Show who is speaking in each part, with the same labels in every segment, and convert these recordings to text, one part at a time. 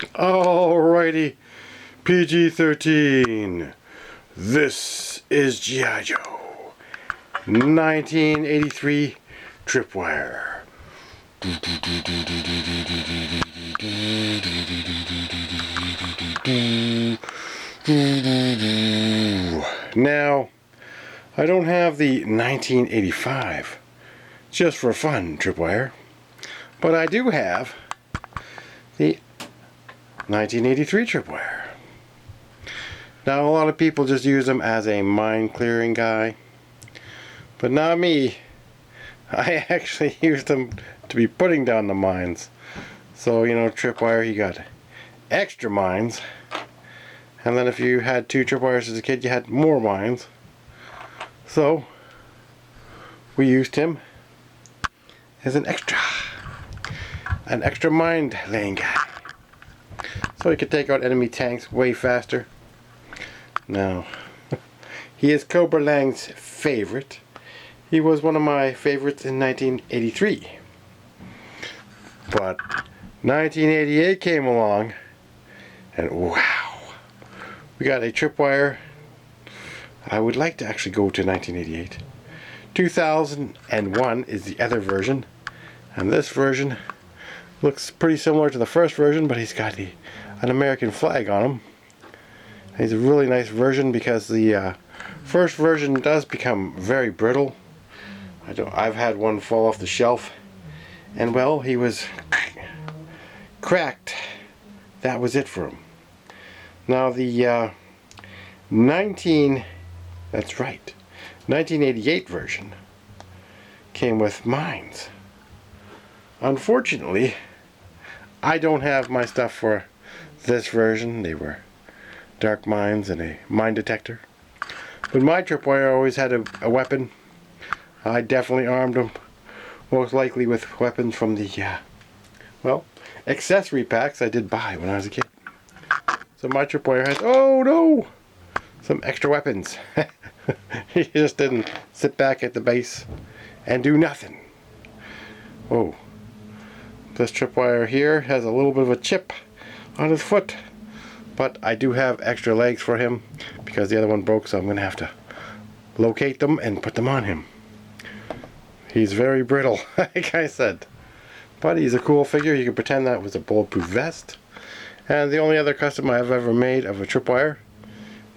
Speaker 1: Alrighty, PG-13. This is G.I. Joe 1983 tripwire. Now, I don't have the 1985 just for fun tripwire, but I do have the 1983 tripwire. Now, a lot of people just use them as a mine clearing guy, but not me. I actually use them to be putting down the mines. So, you know, tripwire, you got extra mines, and then if you had 2 tripwires as a kid, you had more mines. So we used him as an extra mine laying guy, so he could take out enemy tanks way faster. Now, he is Cobra Lang's favorite. He was one of my favorites in 1983. But 1988 came along, and wow, we got a tripwire. I would like to actually go to 1988. 2001 is the other version, and this version looks pretty similar to the first version, but he's got an American flag on him. He's a really nice version because the first version does become very brittle. I've had one fall off the shelf, and well, he was cracked. That was it for him. Now the 1988 version came with mines. Unfortunately, I don't have my stuff for this version. They were dark mines and a mine detector. But my tripwire always had a weapon. I definitely armed him, most likely with weapons from the, well, accessory packs I did buy when I was a kid. So my tripwire has, oh no, some extra weapons. He just didn't sit back at the base and do nothing. Oh, this tripwire here has a little bit of a chip on his foot. But I do have extra legs for him because the other one broke, so I'm going to have to locate them and put them on him. He's very brittle, like I said. But he's a cool figure. You can pretend that was a bulletproof vest. And the only other custom I've ever made of a tripwire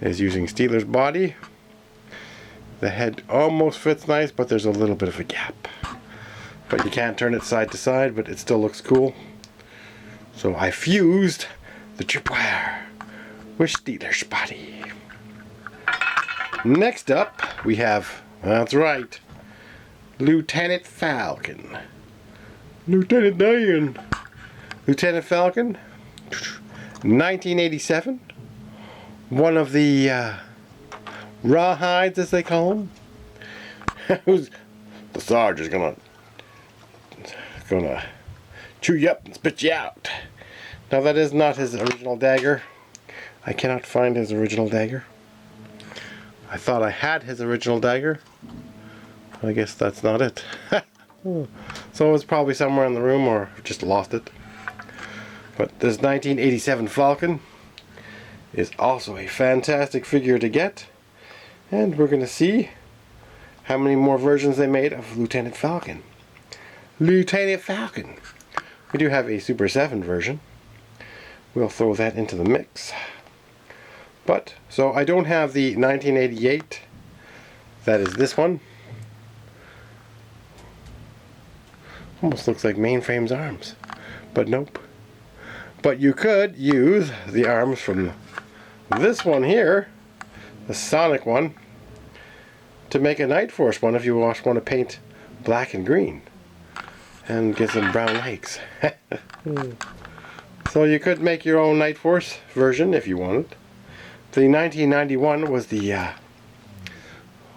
Speaker 1: is using Steeler's body. The head almost fits nice, but there's a little bit of a gap. But you can't turn it side to side, but it still looks cool. So I fused the tripwire with Steeler's body. Next up, we have, that's right, Lt.Falcon. Lieutenant Dan. Lt. Falcon, 1987. One of the rawhides, as they call them. The Sarge is gonna chew you up and spit you out. Now that is not his original dagger. I cannot find his original dagger. I thought I had his original dagger. I guess that's not it. So it's probably somewhere in the room, or just lost it. But this 1987 Falcon is also a fantastic figure to get. And we're going to see how many more versions they made of Lt. Falcon. Lt. Falcon. We do have a Super7 version. We'll throw that into the mix. But, so I don't have the 1988. That is this one. Almost looks like Mainframe's arms. But nope. But you could use the arms from this one here, the Sonic one, to make a Night Force one if you want to paint black and green. And get some brown legs. So you could make your own Night Force version if you wanted. The 1991 was the,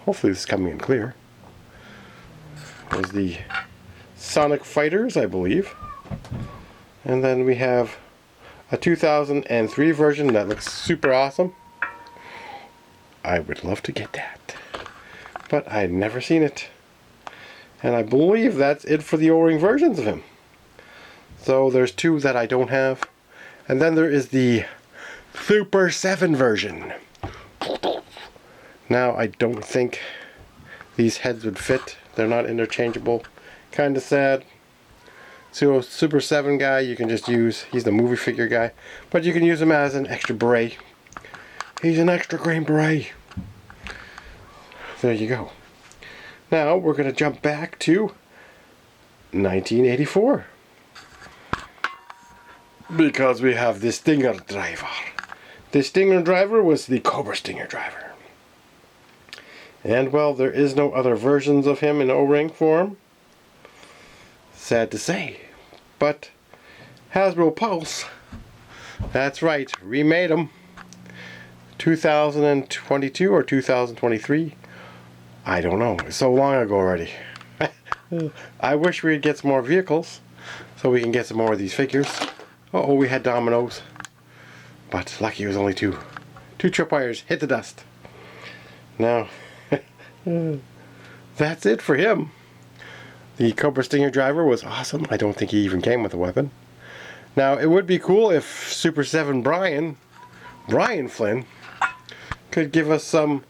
Speaker 1: hopefully this is coming in clear, was the Sonic Fighters, I believe. And then we have a 2003 version that looks super awesome. I would love to get that, but I'd never seen it. And I believe that's it for the O-ring versions of him. So there's 2 that I don't have, And then there is the Super7 version. Now, I don't think these heads would fit. They're not interchangeable. Kind of sad. So, Super7 guy, you can just use, he's the movie figure guy, but you can use him as an extra beret. He's an extra green beret. There you go. Now, we're going to jump back to 1984. Because we have the Stinger driver. The Stinger driver was the Cobra Stinger driver. And, well, there is no other versions of him in O-ring form. Sad to say. But Hasbro Pulse, that's right, remade them. 2022 or 2023. I don't know. It's so long ago already. I wish we'd get some more vehicles so we can get some more of these figures. Uh-oh, we had dominoes. But lucky it was only two. Two tripwires hit the dust. Now, that's it for him. The Cobra Stinger driver was awesome. I don't think he even came with a weapon. Now, it would be cool if Super7 Brian Flynn, could give us some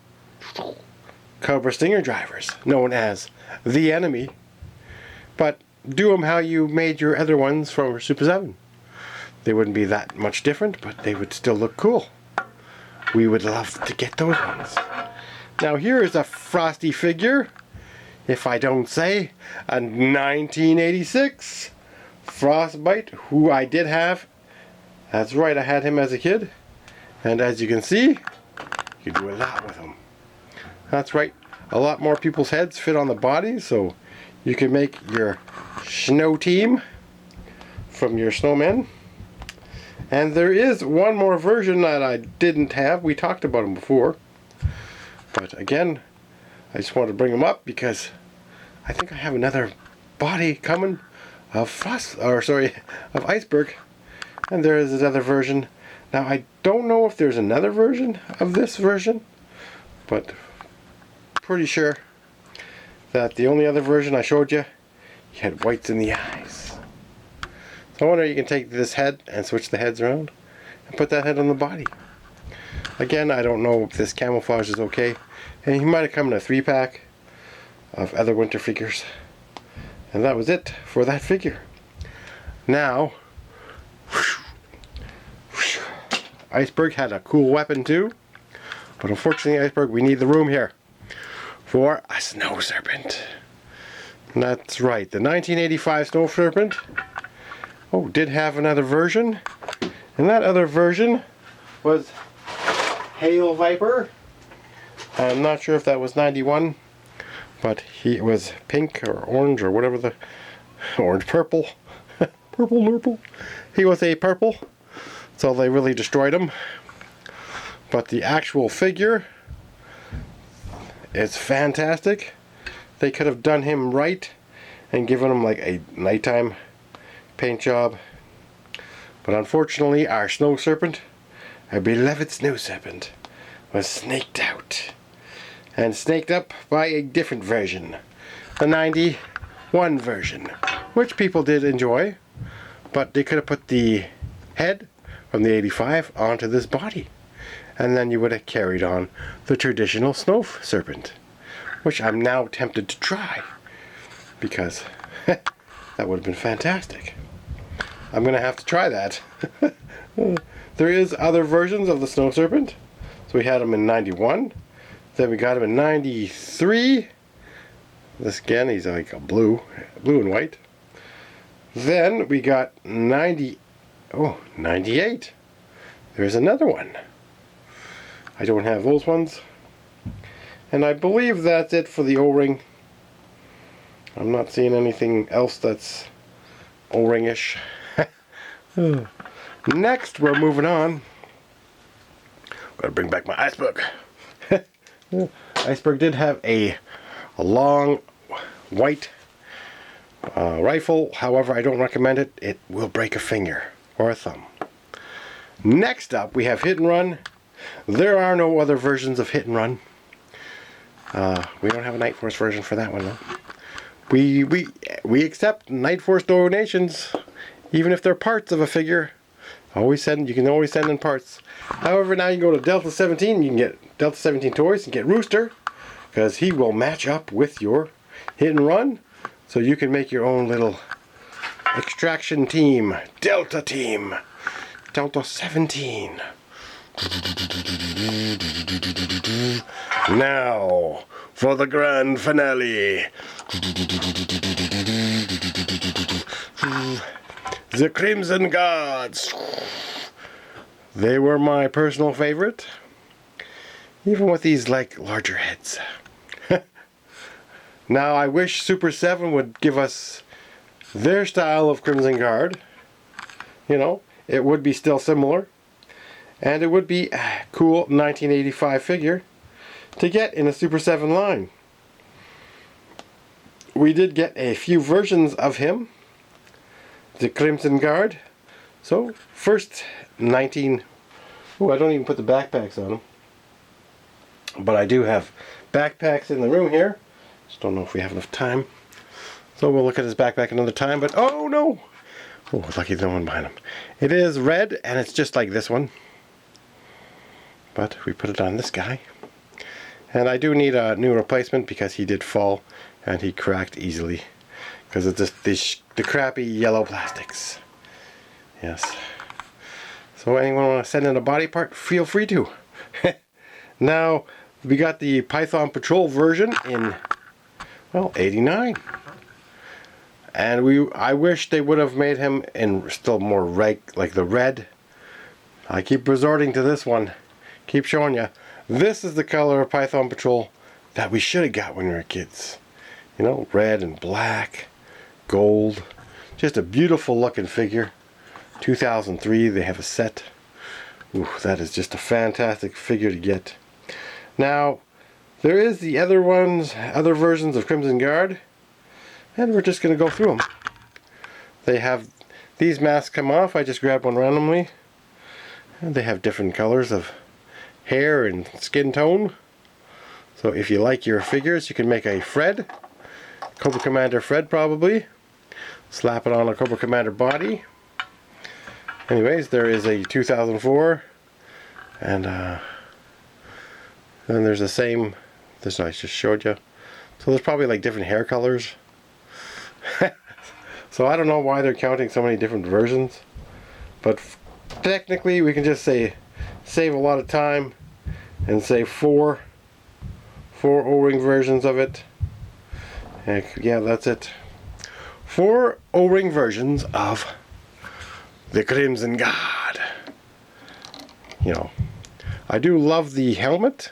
Speaker 1: Cobra Stinger drivers, known as the Enemy. But do them how you made your other ones from Super7. They wouldn't be that much different, but they would still look cool. We would love to get those ones. Now here is a Frosty figure, if I don't say, a 1986 Frostbite, who I did have. That's right, I had him as a kid. And as you can see, you do a lot with him. That's right, a lot more people's heads fit on the body, so you can make your snow team from your snowmen. And there is one more version that I didn't have. We talked about him before. But again, I just wanted to bring him up because I think I have another body coming of Iceberg. And there is another version. Now I don't know if there's another version of this version, but pretty sure that the only other version I showed you, he had whites in the eyes. So I wonder if you can take this head and switch the heads around and put that head on the body. Again, I don't know if this camouflage is okay. And he might have come in a 3-pack of other winter figures. And that was it for that figure. Now, Iceberg had a cool weapon too. But unfortunately, Iceberg, we need the room here for a Snow Serpent. And that's right, the 1985 Snow Serpent. Oh, did have another version. And that other version was Hail Viper. I'm not sure if that was 91, but he was pink or orange or whatever the purple. Purple. He was a purple, so they really destroyed him. But the actual figure is fantastic. They could have done him right and given him like a nighttime paint job. But unfortunately, our Snow Serpent, our beloved Snow Serpent, was snaked out. And snaked up by a different version. The 91 version. Which people did enjoy. But they could have put the head from the 85 onto this body. And then you would have carried on the traditional Snow Serpent. Which I'm now tempted to try. Because that would have been fantastic. I'm going to have to try that. There is other versions of the Snow Serpent. So we had him in 91. Then we got him in 93. This again, he's like a blue and white. Then we got 98. There's another one. I don't have those ones. And I believe that's it for the O-ring. I'm not seeing anything else that's O-ring-ish. Next, we're moving on. Gotta bring back my Iceberg. Iceberg did have a long white rifle. However, I don't recommend it. It will break a finger or a thumb. Next up, we have Hit and Run. There are no other versions of Hit and Run. We don't have a Night Force version for that one though. We accept Night Force donations, even if they're parts of a figure. Always send. You can always send in parts. However, now you can go to Delta 17. You can get Delta 17 toys and get Rooster, because he will match up with your hit and run. So you can make your own little extraction team, Delta team, Delta 17. Now for the grand finale. The Crimson Guards. They were my personal favorite, even with these like larger heads. Now I wish Super7 would give us their style of Crimson Guard. You know, it would be still similar, and it would be a cool 1985 figure to get in a Super7 line. We did get a few versions of him, the Crimson Guard. So first I don't even put the backpacks on them, but I do have backpacks in the room here. Just don't know if we have enough time, so we'll look at his backpack another time. But oh no, oh, lucky there's no one behind him. It is red, and it's just like this one, but we put it on this guy. And I do need a new replacement because he did fall and he cracked easily because of the crappy yellow plastics. Yes. So anyone want to send in a body part, feel free to. Now we got the Python Patrol version in, well, 89. And I wish they would have made him in still more like the red. I keep resorting to this one. Keep showing you. This is the color of Python Patrol that we should have got when we were kids. You know, red and black, gold. Just a beautiful looking figure. 2003, they have a set. Ooh, that is just a fantastic figure to get. Now, there is the other versions of Crimson Guard, and we're just going to go through them. They have these masks come off. I just grabbed one randomly, and they have different colors of hair and skin tone. So if you like your figures, you can make a Fred, Cobra Commander Fred probably, slap it on a Cobra Commander body. Anyways, there is a 2004, and then there's the same. This I just showed you. So there's probably like different hair colors. So I don't know why they're counting so many different versions, but technically we can just say save a lot of time and say four O-ring versions of it. And yeah, that's it. 4 O-ring versions of the Crimson Guard. You know, I do love the helmet.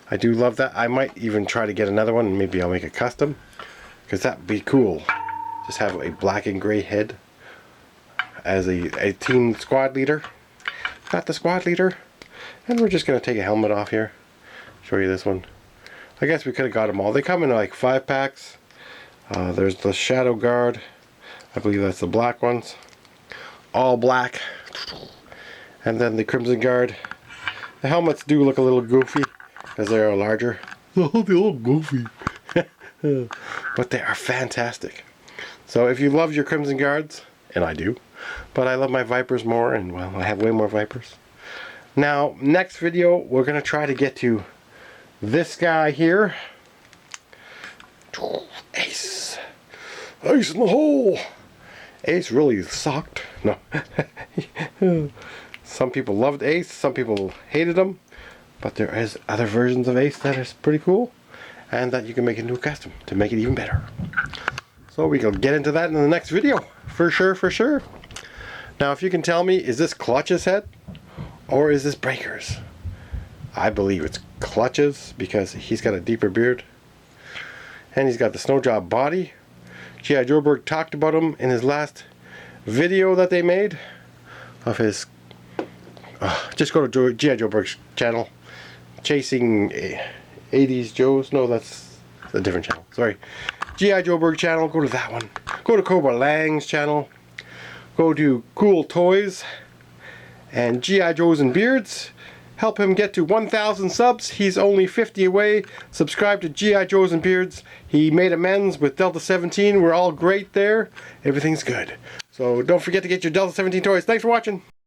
Speaker 1: I do love that. I might even try to get another one, and maybe I'll make a custom, because that'd be cool. Just have a black and gray head as a team squad leader. Got the squad leader, and we're just gonna take a helmet off here. Show you this one. I guess we could have got them all. They come in like 5 packs. There's the Shadow Guard. I believe that's the black ones. All black. And then the Crimson Guard. The helmets do look a little goofy because they are larger. Oh, they look goofy. But they are fantastic. So if you love your Crimson Guards, and I do, but I love my Vipers more, and well, I have way more Vipers. Now, next video, we're going to try to get to this guy here. Ace. Ace in the hole. Ace really sucked. No. Some people loved Ace, some people hated him, but there is other versions of Ace that is pretty cool, and that you can make into a custom to make it even better. So we can get into that in the next video, for sure, for sure. Now, if you can tell me, is this Clutch's head, or is this Breaker's? I believe it's Clutch's, because he's got a deeper beard, and he's got the snow job body. G.I. Joe talked about him in his last video that they made of his. Just go to G.I. Joe's channel, Chasing 80s Joes. No, that's a different channel. Sorry. G.I. Joe channel. Go to that one. Go to Cobra Lang's channel. Go to Cool Toys and G.I. Joes and Beards. Help him get to 1,000 subs. He's only 50 away. Subscribe to G.I. Joes and Beards. He made amends with Delta 17. We're all great there. Everything's good. So don't forget to get your Delta 17 toys. Thanks for watching.